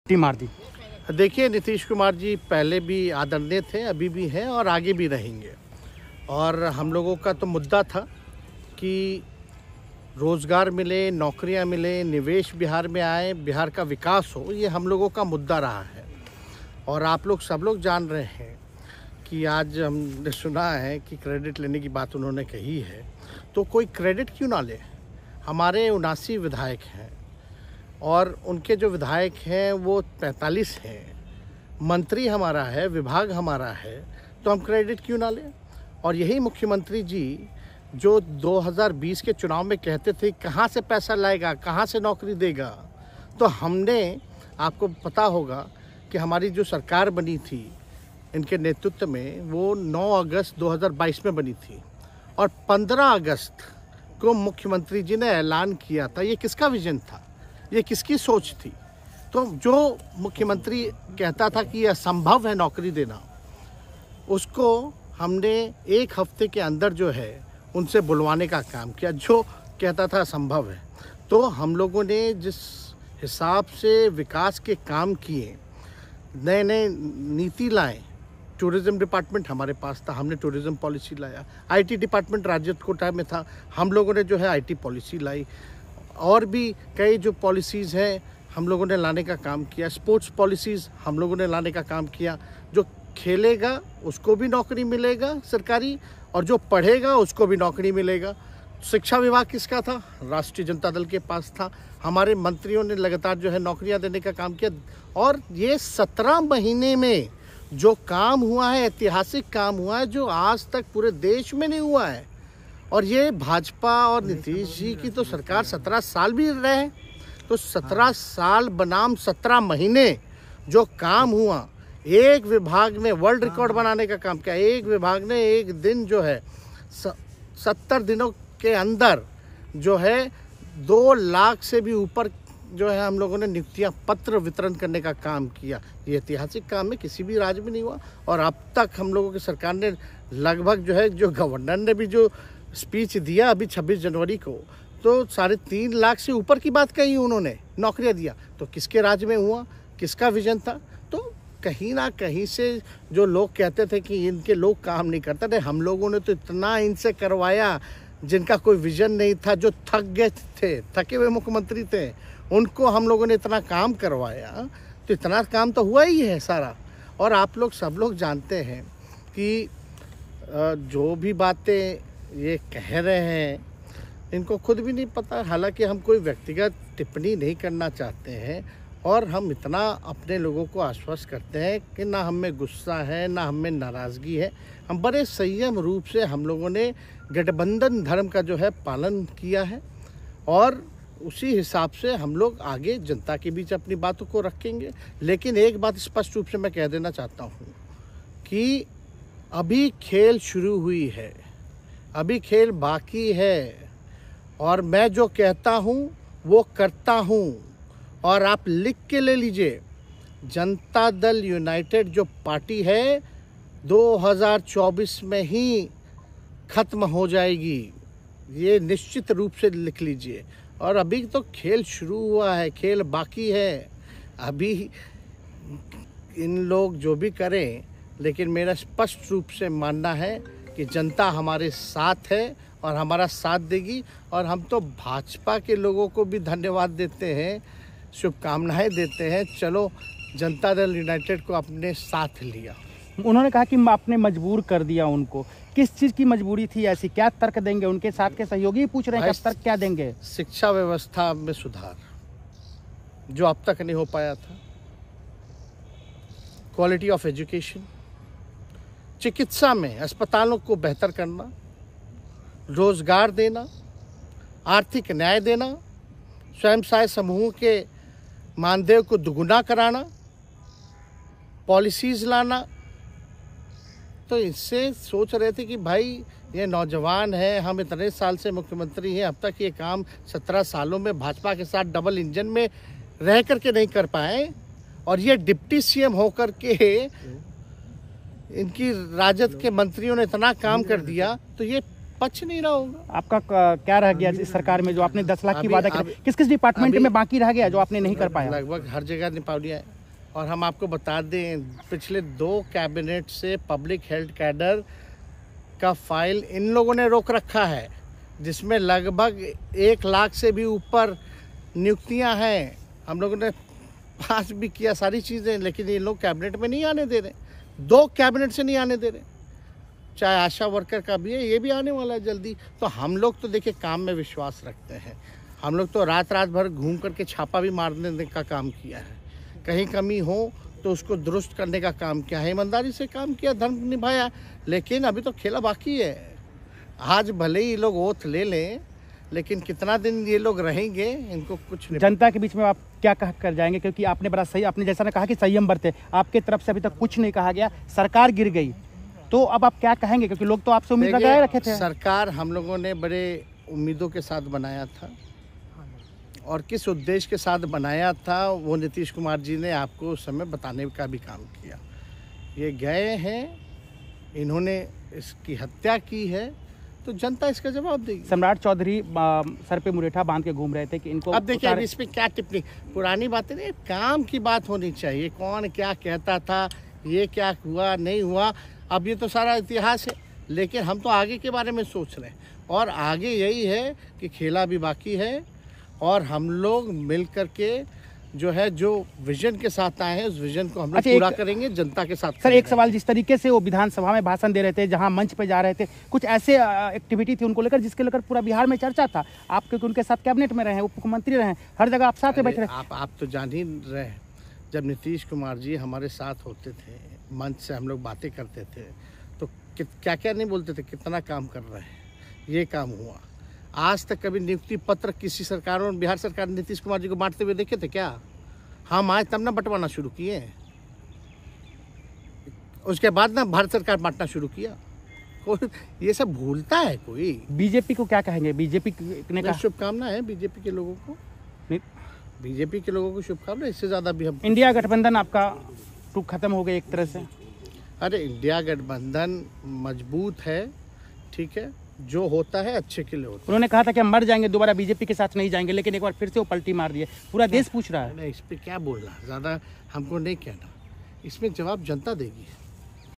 मिट्टी मार दी। देखिए, नीतीश कुमार जी पहले भी आदरणीय थे, अभी भी हैं और आगे भी रहेंगे। और हम लोगों का तो मुद्दा था कि रोज़गार मिले, नौकरियां मिले, निवेश बिहार में आए, बिहार का विकास हो, ये हम लोगों का मुद्दा रहा है। और आप लोग सब लोग जान रहे हैं कि आज हमने सुना है कि क्रेडिट लेने की बात उन्होंने कही है, तो कोई क्रेडिट क्यों ना ले। हमारे 79 विधायक हैं और उनके जो विधायक हैं वो 45 हैं, मंत्री हमारा है, विभाग हमारा है, तो हम क्रेडिट क्यों ना लें। और यही मुख्यमंत्री जी जो 2020 के चुनाव में कहते थे कहाँ से पैसा लाएगा, कहाँ से नौकरी देगा, तो हमने, आपको पता होगा कि हमारी जो सरकार बनी थी इनके नेतृत्व में, वो 9 अगस्त 2022 में बनी थी और 15 अगस्त को मुख्यमंत्री जी ने ऐलान किया था। ये किसका विजन था, ये किसकी सोच थी। तो जो मुख्यमंत्री कहता था कि यह असंभव है नौकरी देना, उसको हमने एक हफ्ते के अंदर जो है उनसे बुलवाने का काम किया, जो कहता था असंभव है। तो हम लोगों ने जिस हिसाब से विकास के काम किए, नए नए नीति लाए, टूरिज़्म डिपार्टमेंट हमारे पास था, हमने टूरिज़्म पॉलिसी लाया। आईटी डिपार्टमेंट राजद कोटा में था, हम लोगों ने जो है आईटी पॉलिसी लाई। और भी कई जो पॉलिसीज़ हैं हम लोगों ने लाने का काम किया। स्पोर्ट्स पॉलिसीज़ हम लोगों ने लाने का काम किया। जो खेलेगा उसको भी नौकरी मिलेगा सरकारी, और जो पढ़ेगा उसको भी नौकरी मिलेगा। शिक्षा विभाग किसका था, राष्ट्रीय जनता दल के पास था। हमारे मंत्रियों ने लगातार जो है नौकरियां देने का काम किया। और ये 17 महीने में जो काम हुआ है, ऐतिहासिक काम हुआ है, जो आज तक पूरे देश में नहीं हुआ है। और ये भाजपा और नीतीश जी की तो सरकार 17 साल भी रहे, तो 17 साल बनाम 17 महीने जो काम हुआ, एक विभाग ने वर्ल्ड रिकॉर्ड बनाने का काम किया। एक विभाग ने एक दिन जो है 70 दिनों के अंदर जो है 2 लाख से भी ऊपर जो है हम लोगों ने नियुक्तियां पत्र वितरण करने का काम किया। ये ऐतिहासिक काम है, किसी भी राज्य में नहीं हुआ। और अब तक हम लोगों की सरकार ने लगभग जो है, जो गवर्नर ने भी जो स्पीच दिया अभी 26 जनवरी को, तो 3.5 लाख से ऊपर की बात कही उन्होंने, नौकरियां दिया। तो किसके राज्य में हुआ, किसका विजन था। तो कहीं ना कहीं से जो लोग कहते थे कि इनके लोग काम नहीं करते थे, हम लोगों ने तो इतना इनसे करवाया जिनका कोई विजन नहीं था, जो थक गए थे, थके हुए मुख्यमंत्री थे, उनको हम लोगों ने इतना काम करवाया। तो इतना काम तो हुआ ही है सारा। और आप लोग सब लोग जानते हैं कि जो भी बातें ये कह रहे हैं इनको खुद भी नहीं पता। हालांकि हम कोई व्यक्तिगत टिप्पणी नहीं करना चाहते हैं और हम इतना अपने लोगों को आश्वस्त करते हैं कि ना हम में गुस्सा है, ना हम में नाराज़गी है। हम बड़े संयम रूप से हम लोगों ने गठबंधन धर्म का जो है पालन किया है और उसी हिसाब से हम लोग आगे जनता के बीच अपनी बातों को रखेंगे। लेकिन एक बात स्पष्ट रूप से मैं कह देना चाहता हूँ कि अभी खेल शुरू हुई है, अभी खेल बाकी है। और मैं जो कहता हूँ वो करता हूँ। और आप लिख के ले लीजिए, जनता दल यूनाइटेड जो पार्टी है 2024 में ही ख़त्म हो जाएगी, ये निश्चित रूप से लिख लीजिए। और अभी तो खेल शुरू हुआ है, खेल बाकी है। अभी इन लोग जो भी करें, लेकिन मेरा स्पष्ट रूप से मानना है कि जनता हमारे साथ है और हमारा साथ देगी। और हम तो भाजपा के लोगों को भी धन्यवाद देते हैं, शुभकामनाएं देते हैं। चलो, जनता दल यूनाइटेड को अपने साथ लिया। उन्होंने कहा कि आपने मजबूर कर दिया उनको। किस चीज़ की मजबूरी थी ऐसी, क्या तर्क देंगे? उनके साथ के सहयोगी पूछ रहे हैं कि अब तर्क क्या देंगे? शिक्षा व्यवस्था में सुधार जो अब तक नहीं हो पाया था, क्वालिटी ऑफ एजुकेशन, चिकित्सा में अस्पतालों को बेहतर करना, रोजगार देना, आर्थिक न्याय देना, स्वयं सहायता समूह के मानदेय को दुगुना कराना, पॉलिसीज़ लाना। तो इससे सोच रहे थे कि भाई ये नौजवान है, हम इतने साल से मुख्यमंत्री हैं, अब तक ये काम 17 सालों में भाजपा के साथ डबल इंजन में रह करके नहीं कर पाए, और ये डिप्टी सीएम होकर के इनकी राजद के मंत्रियों ने इतना काम कर दिया, तो ये पच नहीं रहा होगा। आपका क्या रह गया इस सरकार में जो आपने 10 लाख की वादा किया? किस किस डिपार्टमेंट में बाकी रह गया जो आपने नहीं कर पाया? लगभग हर जगह निपा दिया है। और हम आपको बता दें पिछले 2 कैबिनेट से पब्लिक हेल्थ कैडर का फाइल इन लोगों ने रोक रखा है, जिसमें लगभग 1 लाख से भी ऊपर नियुक्तियां हैं। हम लोगों ने पास भी किया सारी चीज़ें, लेकिन ये लोग कैबिनेट में नहीं आने दे रहे। 2 कैबिनेट से नहीं आने दे रहे। चाहे आशा वर्कर का भी है, ये भी आने वाला है जल्दी। तो हम लोग तो देखिए काम में विश्वास रखते हैं। हम लोग तो रात भर घूम करके छापा भी मारने का काम किया है। कहीं कमी हो तो उसको दुरुस्त करने का काम किया है, ईमानदारी से काम किया, धर्म निभाया। लेकिन अभी तो खेला बाकी है। आज भले ही लोग ओथ ले लें, लेकिन कितना दिन ये लोग रहेंगे, इनको कुछ नहीं। जनता के बीच में आप क्या कह कर जाएंगे, क्योंकि आपने बड़ा सही, आपने जैसा ने कहा कि संयम बरते, आपके तरफ से अभी तक कुछ नहीं कहा गया, सरकार गिर गई, तो अब आप क्या कहेंगे, क्योंकि लोग तो आपसे उम्मीद लगाए रखे थे। सरकार हम लोगों ने बड़े उम्मीदों के साथ बनाया था, और किस उद्देश्य के साथ बनाया था वो नीतीश कुमार जी ने आपको उस समय बताने का भी काम किया। ये गए हैं, इन्होंने इसकी हत्या की है, तो जनता इसका जवाब देगी। सम्राट चौधरी सर पे मुरेठा बांध के घूम रहे थे कि इनको अब देखिए, अब इस पे क्या टिप्पणी, पुरानी बातें नहीं, काम की बात होनी चाहिए। कौन क्या कहता था, ये क्या हुआ नहीं हुआ, अब ये तो सारा इतिहास है। लेकिन हम तो आगे के बारे में सोच रहे हैं, और आगे यही है कि खेला भी बाकी है, और हम लोग मिल करके जो है, जो विजन के साथ आए हैं, उस विजन को हम लोग पूरा करेंगे जनता के साथ। सर, एक सवाल, जिस तरीके से वो विधानसभा में भाषण दे रहे थे, जहां मंच पे जा रहे थे, कुछ ऐसे एक्टिविटी थी उनको लेकर जिसके लेकर पूरा बिहार में चर्चा था। आप क्योंकि उनके साथ कैबिनेट में रहे हैं, उप मुख्यमंत्री रहे हैं, हर जगह आप साथ में बैठे रहे। आप तो जान ही रहे हैं, जब नीतीश कुमार जी हमारे साथ होते थे, मंच से हम लोग बातें करते थे, तो क्या क्या नहीं बोलते थे, कितना काम कर रहे हैं, ये काम हुआ। आज तक कभी नियुक्ति पत्र किसी सरकारों, बिहार सरकार ने नीतीश कुमार जी को बांटते हुए देखे थे क्या? हम आए तब ना बंटवाना शुरू किए, उसके बाद ना भारत सरकार बांटना शुरू किया। कोई ये सब भूलता है कोई? बीजेपी को क्या कहेंगे? बीजेपी ने कहा शुभकामना है बीजेपी के लोगों को, बीजेपी के लोगों को शुभकामना। इससे ज्यादा भी हम, इंडिया गठबंधन आपका टूक खत्म हो गई एक तरह से। अरे इंडिया गठबंधन मजबूत है, ठीक है, जो होता है अच्छे के लिए होता है। उन्होंने कहा था कि हम मर जाएंगे, दोबारा बीजेपी के साथ नहीं जाएंगे, लेकिन एक बार फिर से वो पलटी मार दिए। पूरा देश पूछ रहा है। इस पे क्या बोलना, ज़्यादा हमको नहीं कहना, इसमें जवाब जनता देगी।